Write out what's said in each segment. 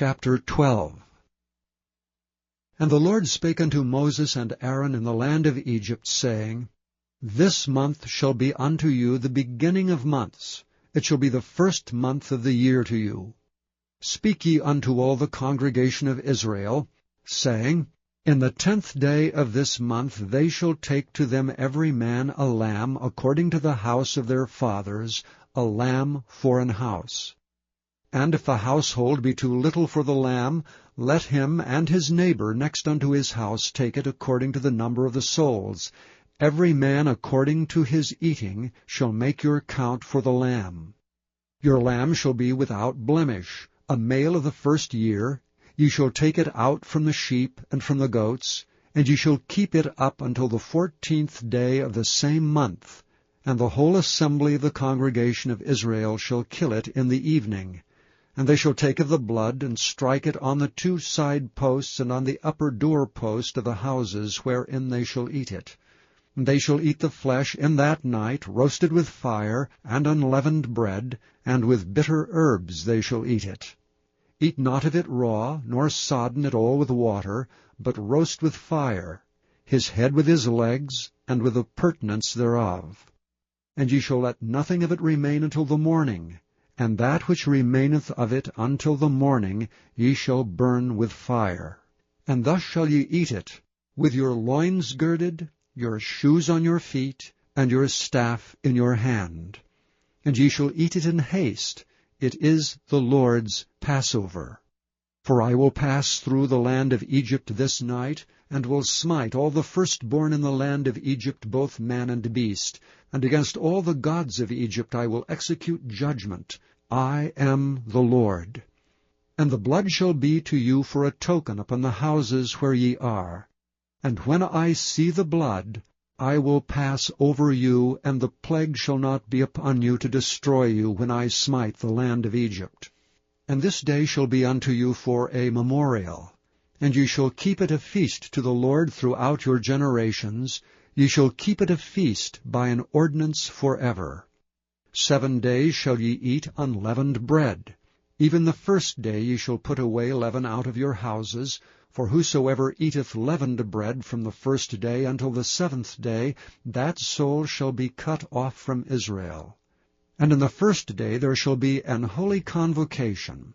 Chapter 12. And the Lord spake unto Moses and Aaron in the land of Egypt, saying, This month shall be unto you the beginning of months. It shall be the first month of the year to you. Speak ye unto all the congregation of Israel, saying, In the 10th day of this month they shall take to them every man a lamb according to the house of their fathers, a lamb for an house. And if the household be too little for the lamb, let him and his neighbor next unto his house take it according to the number of the souls. Every man according to his eating shall make your count for the lamb. Your lamb shall be without blemish, a male of the first year. Ye shall take it out from the sheep and from the goats, and ye shall keep it up until the 14th day of the same month. And the whole assembly of the congregation of Israel shall kill it in the evening. And they shall take of the blood, and strike it on the 2 side posts, and on the upper door post of the houses wherein they shall eat it. And they shall eat the flesh in that night, roasted with fire, and unleavened bread, and with bitter herbs they shall eat it. Eat not of it raw, nor sodden it all with water, but roast with fire, his head with his legs, and with the purtenance thereof. And ye shall let nothing of it remain until the morning, and that which remaineth of it until the morning ye shall burn with fire. And thus shall ye eat it, with your loins girded, your shoes on your feet, and your staff in your hand. And ye shall eat it in haste. It is the Lord's Passover. For I will pass through the land of Egypt this night, and will smite all the firstborn in the land of Egypt, both man and beast. And against all the gods of Egypt I will execute judgment. I am the Lord. And the blood shall be to you for a token upon the houses where ye are. And when I see the blood, I will pass over you, and the plague shall not be upon you to destroy you when I smite the land of Egypt. And this day shall be unto you for a memorial, and ye shall keep it a feast to the Lord throughout your generations. Ye shall keep it a feast by an ordinance forever. 7 days shall ye eat unleavened bread. Even the first day ye shall put away leaven out of your houses. For whosoever eateth leavened bread from the first day until the 7th day, that soul shall be cut off from Israel. And in the first day there shall be an holy convocation.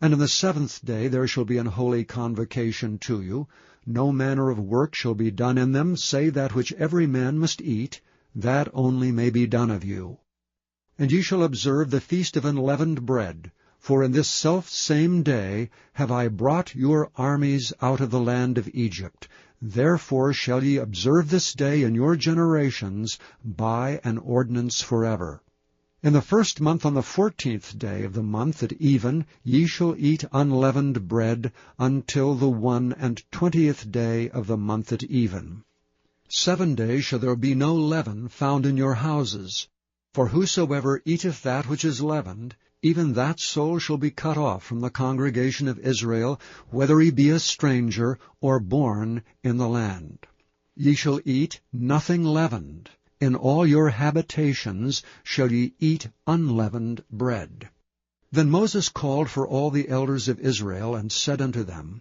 And in the 7th day there shall be an holy convocation to you. No manner of work shall be done in them, save that which every man must eat, that only may be done of you. And ye shall observe the feast of unleavened bread. For in this selfsame day have I brought your armies out of the land of Egypt. Therefore shall ye observe this day in your generations by an ordinance forever. In the 1st month on the 14th day of the month at even ye shall eat unleavened bread until the 21st day of the month at even. 7 days shall there be no leaven found in your houses. For whosoever eateth that which is leavened, even that soul shall be cut off from the congregation of Israel, whether he be a stranger or born in the land. Ye shall eat nothing leavened. In all your habitations shall ye eat unleavened bread. Then Moses called for all the elders of Israel, and said unto them,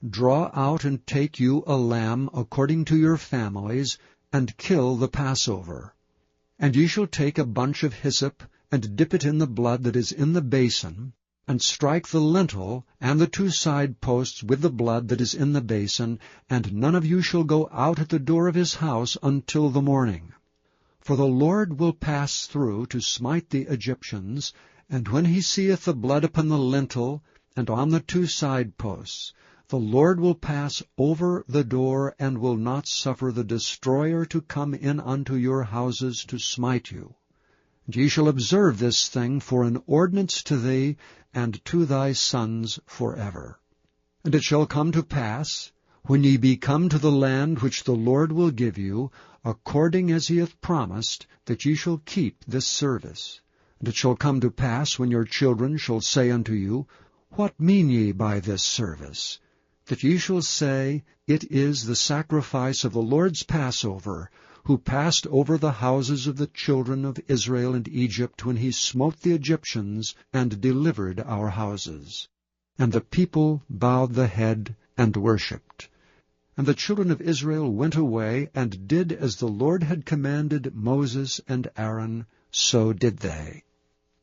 Draw out and take you a lamb according to your families, and kill the Passover. And ye shall take a bunch of hyssop, and dip it in the blood that is in the basin, and strike the lintel and the 2 side posts with the blood that is in the basin, and none of you shall go out at the door of his house until the morning. For the Lord will pass through to smite the Egyptians, and when he seeth the blood upon the lintel and on the 2 side posts, the Lord will pass over the door, and will not suffer the destroyer to come in unto your houses to smite you. And ye shall observe this thing for an ordinance to thee and to thy sons forever. And it shall come to pass, when ye be come to the land which the Lord will give you, according as he hath promised, that ye shall keep this service. And it shall come to pass, when your children shall say unto you, What mean ye by this service? That ye shall say, It is the sacrifice of the Lord's Passover, who passed over the houses of the children of Israel and Egypt when he smote the Egyptians and delivered our houses. And the people bowed the head and worshipped. And the children of Israel went away, and did as the Lord had commanded Moses and Aaron, so did they.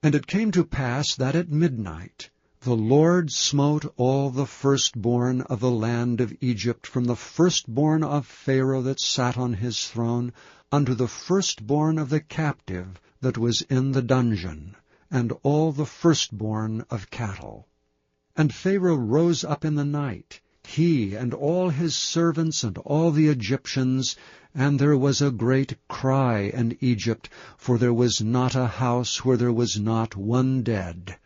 And it came to pass that at midnight the Lord smote all the firstborn of the land of Egypt, from the firstborn of Pharaoh that sat on his throne, unto the firstborn of the captive that was in the dungeon, and all the firstborn of cattle. And Pharaoh rose up in the night, he and all his servants and all the Egyptians, and there was a great cry in Egypt, for there was not a house where there was not one dead.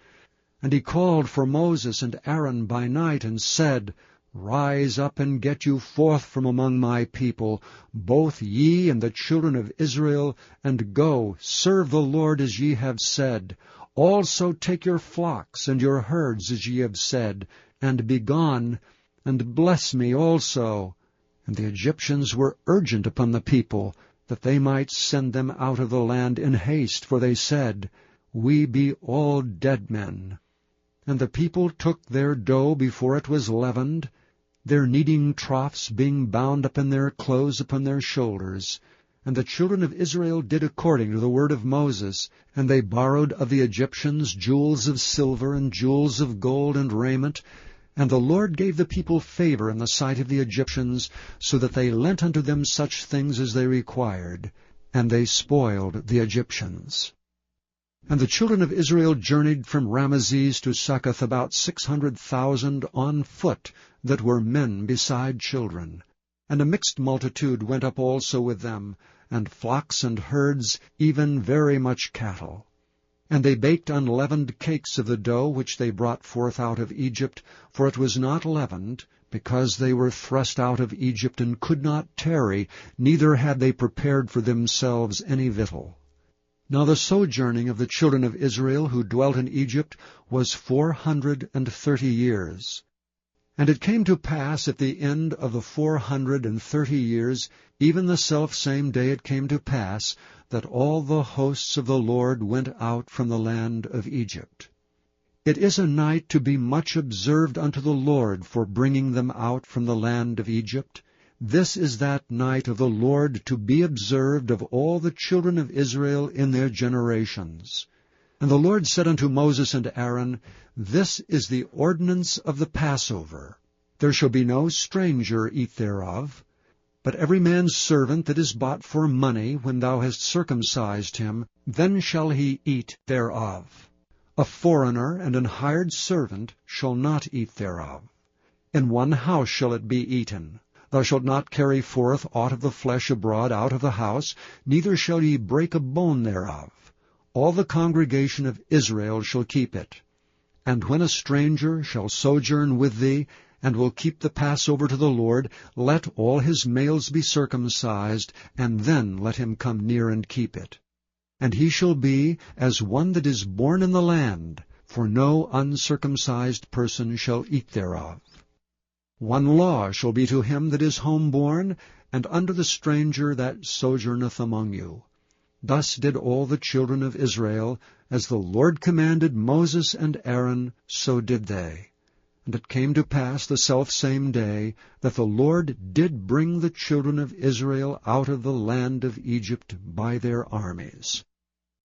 And he called for Moses and Aaron by night, and said, Rise up and get you forth from among my people, both ye and the children of Israel, and go, serve the Lord as ye have said. Also take your flocks and your herds as ye have said, and be gone, and bless me also. And the Egyptians were urgent upon the people, that they might send them out of the land in haste, for they said, We be all dead men. And the people took their dough before it was leavened, their kneading troughs being bound up in their clothes upon their shoulders. And the children of Israel did according to the word of Moses, and they borrowed of the Egyptians jewels of silver and jewels of gold and raiment. And the Lord gave the people favor in the sight of the Egyptians, so that they lent unto them such things as they required, and they spoiled the Egyptians. And the children of Israel journeyed from Ramesses to Succoth about 600,000 on foot, that were men beside children. And a mixed multitude went up also with them, and flocks and herds, even very much cattle. And they baked unleavened cakes of the dough which they brought forth out of Egypt, for it was not leavened, because they were thrust out of Egypt and could not tarry, neither had they prepared for themselves any victual. Now the sojourning of the children of Israel who dwelt in Egypt was 430 years. And it came to pass at the end of the 430 years, even the selfsame day it came to pass, that all the hosts of the Lord went out from the land of Egypt. It is a night to be much observed unto the Lord for bringing them out from the land of Egypt. This is that night of the Lord to be observed of all the children of Israel in their generations. And the Lord said unto Moses and Aaron, This is the ordinance of the Passover. There shall be no stranger eat thereof. But every man's servant that is bought for money, when thou hast circumcised him, then shall he eat thereof. A foreigner and an hired servant shall not eat thereof. In one house shall it be eaten. Thou shalt not carry forth aught of the flesh abroad out of the house, neither shall ye break a bone thereof. All the congregation of Israel shall keep it. And when a stranger shall sojourn with thee, and will keep the Passover to the Lord, let all his males be circumcised, and then let him come near and keep it. And he shall be as one that is born in the land, for no uncircumcised person shall eat thereof. One law shall be to him that is homeborn, and unto the stranger that sojourneth among you. Thus did all the children of Israel, as the Lord commanded Moses and Aaron, so did they. And it came to pass the selfsame day, that the Lord did bring the children of Israel out of the land of Egypt by their armies.